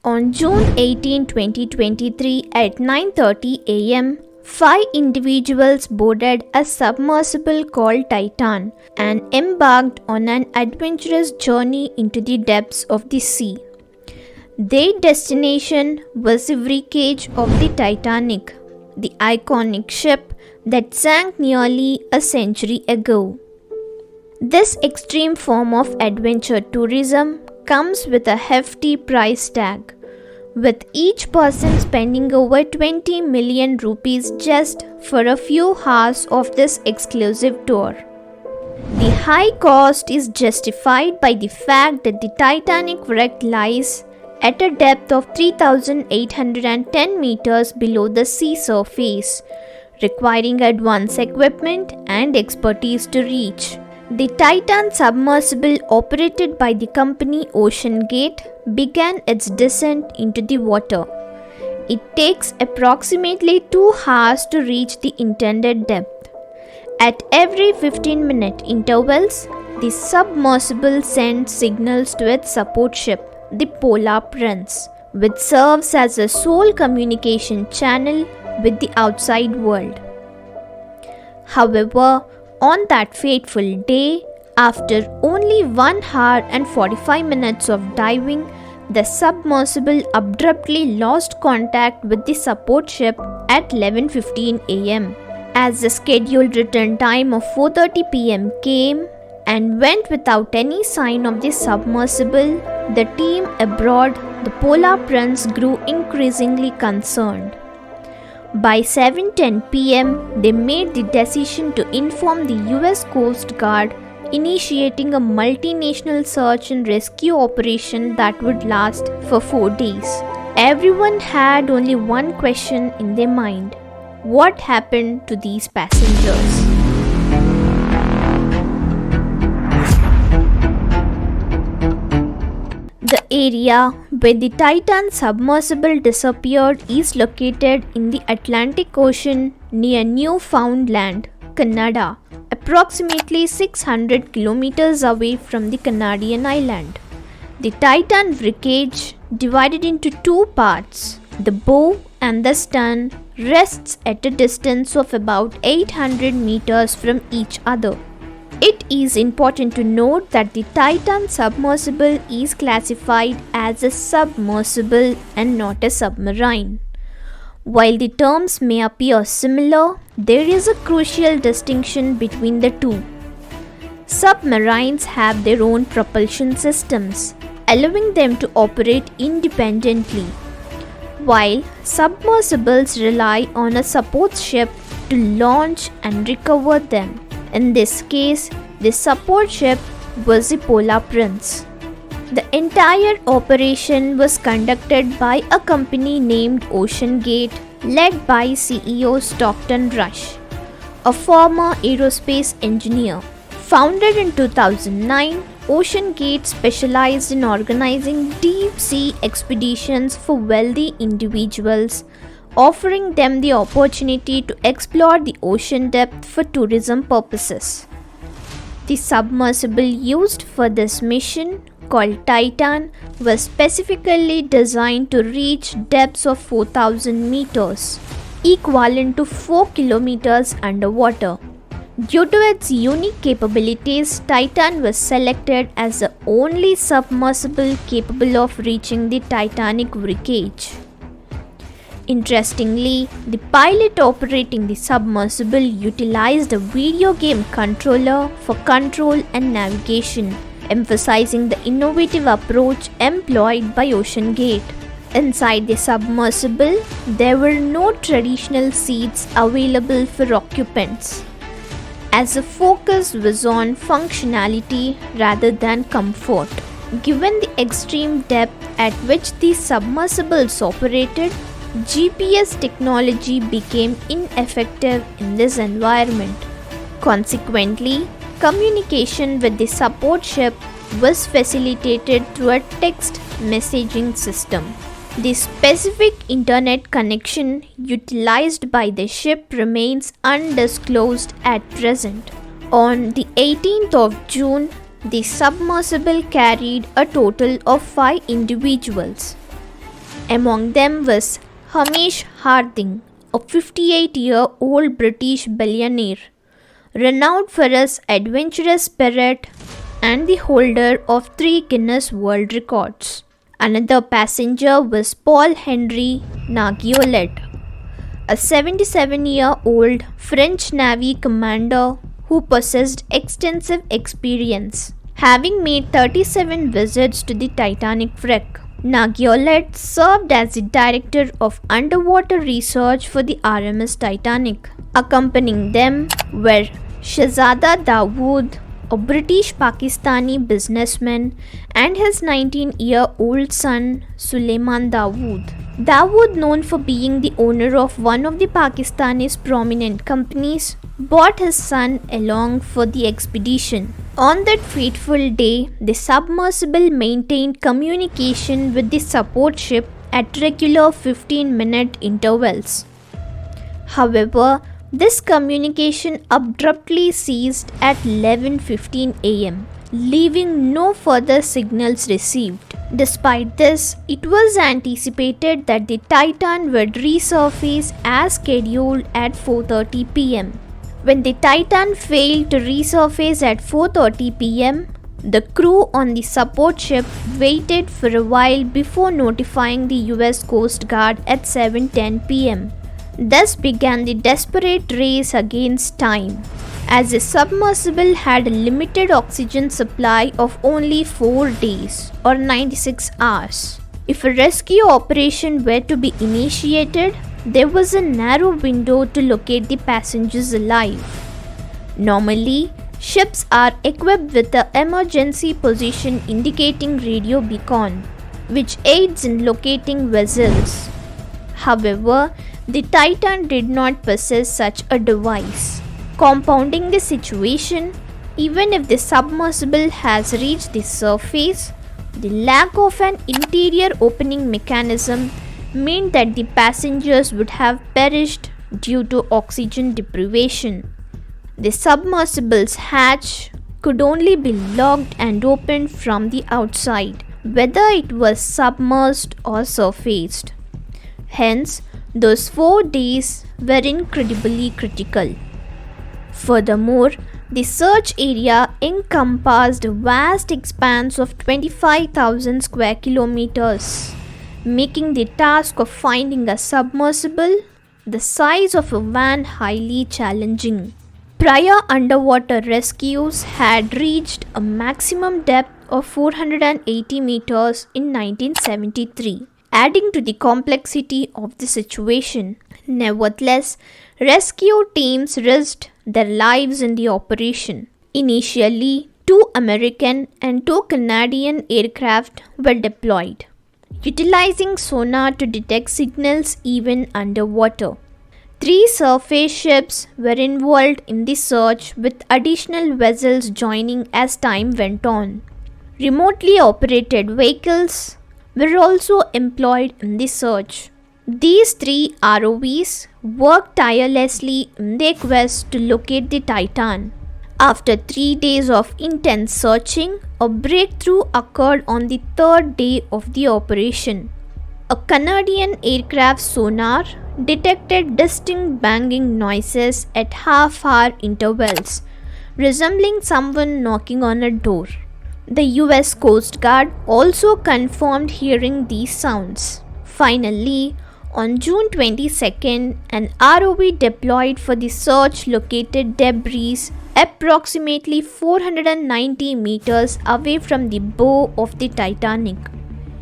On June 18, 2023 at 9:30 am, 5 individuals boarded a submersible called Titan and embarked on an adventurous journey into the depths of the sea. Their destination was the wreckage of the Titanic, the iconic ship that sank nearly a century ago. This extreme form of adventure tourism comes with a hefty price tag, with each person spending over 20 million rupees just for a few hours of this exclusive tour. The high cost is justified by the fact that the Titanic wreck lies at a depth of 3,810 meters below the sea surface, requiring advanced equipment and expertise to reach. The Titan submersible, operated by the company OceanGate, began its descent into the water. It takes approximately 2 hours to reach the intended depth. At every 15-minute intervals, the submersible sends signals to its support ship, the Polar Prince, which serves as a sole communication channel with the outside world. However, on that fateful day, after only 1 hour and 45 minutes of diving, the submersible abruptly lost contact with the support ship at 11:15 am. As the scheduled return time of 4:30 pm came and went without any sign of the submersible, the team aboard the Polar Prince grew increasingly concerned. By 7:10 pm, they made the decision to inform the US Coast Guard, initiating a multinational search and rescue operation that would last for 4 days. Everyone had only one question in their mind: what happened to these passengers? The area where the Titan submersible disappeared is located in the Atlantic Ocean near Newfoundland, Canada, approximately 600 kilometers away from the Canadian island. The Titan wreckage, divided into 2 parts, the bow and the stern, rests at a distance of about 800 meters from each other. It is important to note that the Titan submersible is classified as a submersible and not a submarine. While the terms may appear similar, there is a crucial distinction between the two. Submarines have their own propulsion systems, allowing them to operate independently, while submersibles rely on a support ship to launch and recover them. In this case, the support ship was the Polar Prince. The entire operation was conducted by a company named OceanGate, led by CEO Stockton Rush, a former aerospace engineer. Founded in 2009, OceanGate specialized in organizing deep-sea expeditions for wealthy individuals, offering them the opportunity to explore the ocean depth for tourism purposes. The submersible used for this mission, called Titan, was specifically designed to reach depths of 4,000 meters, equivalent to 4 kilometers underwater. Due to its unique capabilities, Titan was selected as the only submersible capable of reaching the Titanic wreckage. Interestingly, the pilot operating the submersible utilized a video game controller for control and navigation, emphasizing the innovative approach employed by OceanGate. Inside the submersible, there were no traditional seats available for occupants, as the focus was on functionality rather than comfort. Given the extreme depth at which these submersibles operated, GPS technology became ineffective in this environment. Consequently, communication with the support ship was facilitated through a text messaging system. The specific internet connection utilized by the ship remains undisclosed at present. On the 18th of June, the submersible carried a total of 5 individuals. Among them was Hamish Harding, a 58-year-old British billionaire, renowned for his adventurous spirit and the holder of 3 Guinness World Records. Another passenger was Paul Henry Nargeolet, a 77-year-old French Navy commander who possessed extensive experience, having made 37 visits to the Titanic wreck. Nargeolet served as the director of underwater research for the RMS Titanic. Accompanying them were Shahzada Dawood, a British Pakistani businessman, and his 19-year-old son Sulaiman Dawood. Dawood, known for being the owner of one of the Pakistani's prominent companies, brought his son along for the expedition. On that fateful day, the submersible maintained communication with the support ship at regular 15-minute intervals. However, this communication abruptly ceased at 11:15 am, leaving no further signals received. Despite this, it was anticipated that the Titan would resurface as scheduled at 4:30 pm. When the Titan failed to resurface at 4:30 pm, the crew on the support ship waited for a while before notifying the US Coast Guard at 7:10 pm. Thus began the desperate race against time, as the submersible had a limited oxygen supply of only 4 days or 96 hours. If a rescue operation were to be initiated, there was a narrow window to locate the passengers alive. Normally, ships are equipped with an emergency position indicating radio beacon, which aids in locating vessels. However, the Titan did not possess such a device. Compounding the situation, even if the submersible has reached the surface, the lack of an interior opening mechanism meant that the passengers would have perished due to oxygen deprivation. The submersible's hatch could only be locked and opened from the outside, whether it was submerged or surfaced. Hence, those 4 days were incredibly critical. Furthermore, the search area encompassed a vast expanse of 25,000 square kilometers, making the task of finding a submersible the size of a van highly challenging. Prior underwater rescues had reached a maximum depth of 480 meters in 1973. Adding to the complexity of the situation. Nevertheless, rescue teams risked their lives in the operation. Initially, 2 American and 2 Canadian aircraft were deployed, utilizing sonar to detect signals even underwater. 3 surface ships were involved in the search, with additional vessels joining as time went on. Remotely operated vehicles were also employed in the search. These 3 ROVs worked tirelessly in their quest to locate the Titan. After 3 days of intense searching, a breakthrough occurred on the 3rd day of the operation. A Canadian aircraft sonar detected distinct banging noises at half-hour intervals, resembling someone knocking on a door. The US Coast Guard also confirmed hearing these sounds. Finally, on June 22nd, an ROV deployed for the search located debris approximately 490 meters away from the bow of the Titanic.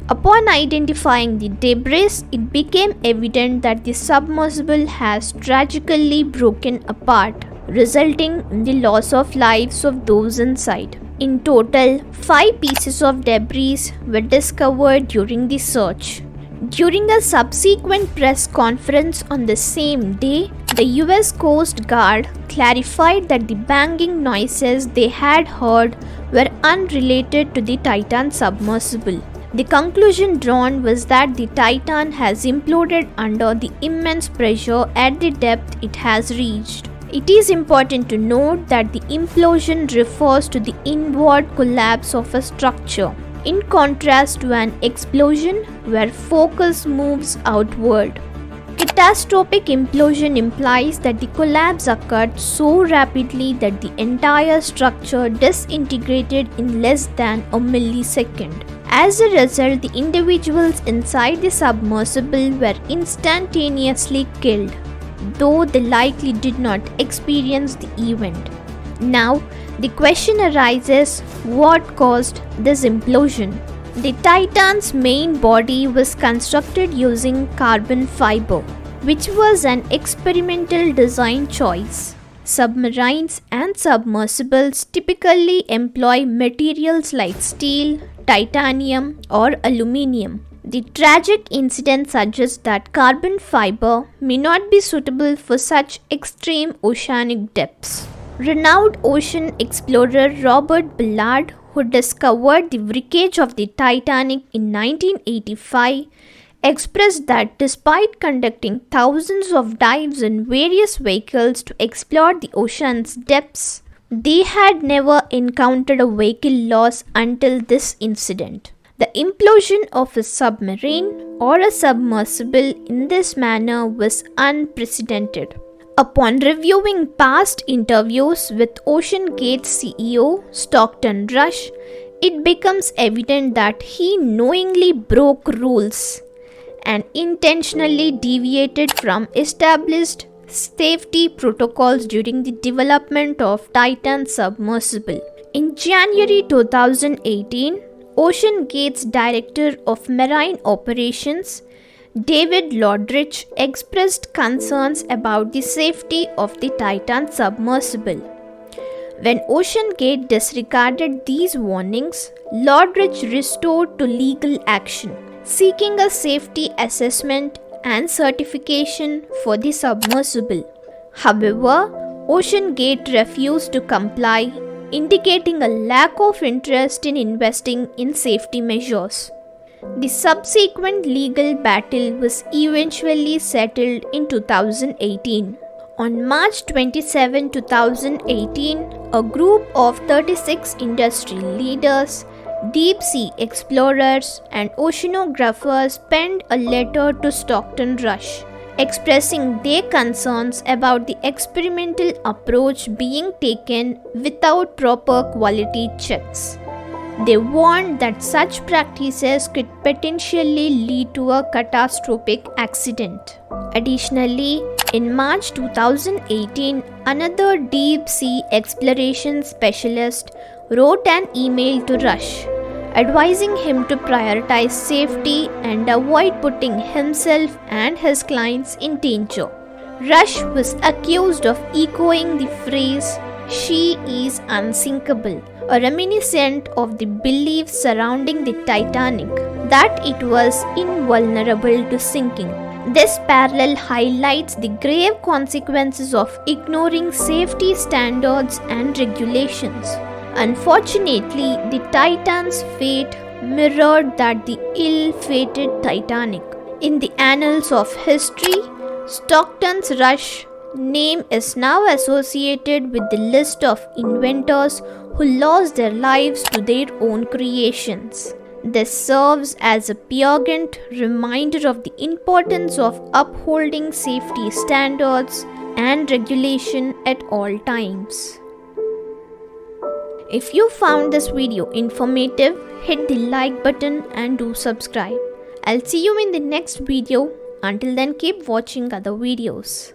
Upon identifying the debris, it became evident that the submersible has tragically broken apart, resulting in the loss of lives of those inside. In total, 5 pieces of debris were discovered during the search. During a subsequent press conference on the same day, the US Coast Guard clarified that the banging noises they had heard were unrelated to the Titan submersible. The conclusion drawn was that the Titan has imploded under the immense pressure at the depth it has reached. It is important to note that the implosion refers to the inward collapse of a structure. in contrast to an explosion where focus moves outward. Catastrophic implosion implies that the collapse occurred so rapidly that the entire structure disintegrated in less than a millisecond. As a result, the individuals inside the submersible were instantaneously killed, though they likely did not experience the event. Now, the question arises, what caused this implosion? The Titan's main body was constructed using carbon fiber, which was an experimental design choice. Submarines and submersibles typically employ materials like steel, titanium, or aluminium. The tragic incident suggests that carbon fiber may not be suitable for such extreme oceanic depths. Renowned ocean explorer Robert Ballard, who discovered the wreckage of the Titanic in 1985, expressed that despite conducting thousands of dives in various vehicles to explore the ocean's depths, they had never encountered a vehicle loss until this incident. The implosion of a submarine or a submersible in this manner was unprecedented. Upon reviewing past interviews with OceanGate CEO Stockton Rush, it becomes evident that he knowingly broke rules and intentionally deviated from established safety protocols during the development of Titan submersible. In January 2018, OceanGate's Director of Marine Operations, David Lodrich, expressed concerns about the safety of the Titan submersible. When OceanGate disregarded these warnings, Lodrich resorted to legal action, seeking a safety assessment and certification for the submersible. However, OceanGate refused to comply, indicating a lack of interest in investing in safety measures. The subsequent legal battle was eventually settled in 2018. On March 27, 2018, a group of 36 industry leaders, deep sea explorers, and oceanographers penned a letter to Stockton Rush, expressing their concerns about the experimental approach being taken without proper quality checks. They warned that such practices could potentially lead to a catastrophic accident. Additionally, in March 2018, another deep sea exploration specialist wrote an email to Rush, advising him to prioritize safety and avoid putting himself and his clients in danger. Rush was accused of echoing the phrase, "She is unsinkable," a reminiscent of the belief surrounding the Titanic that it was invulnerable to sinking. This parallel highlights the grave consequences of ignoring safety standards and regulations. Unfortunately, the Titan's fate mirrored that the ill-fated Titanic. In the annals of history, Stockton's Rush name is now associated with the list of inventors who lost their lives to their own creations. This serves as a poignant reminder of the importance of upholding safety standards and regulation at all times. If you found this video informative, hit the like button and do subscribe. I'll see you in the next video. Until then, keep watching other videos.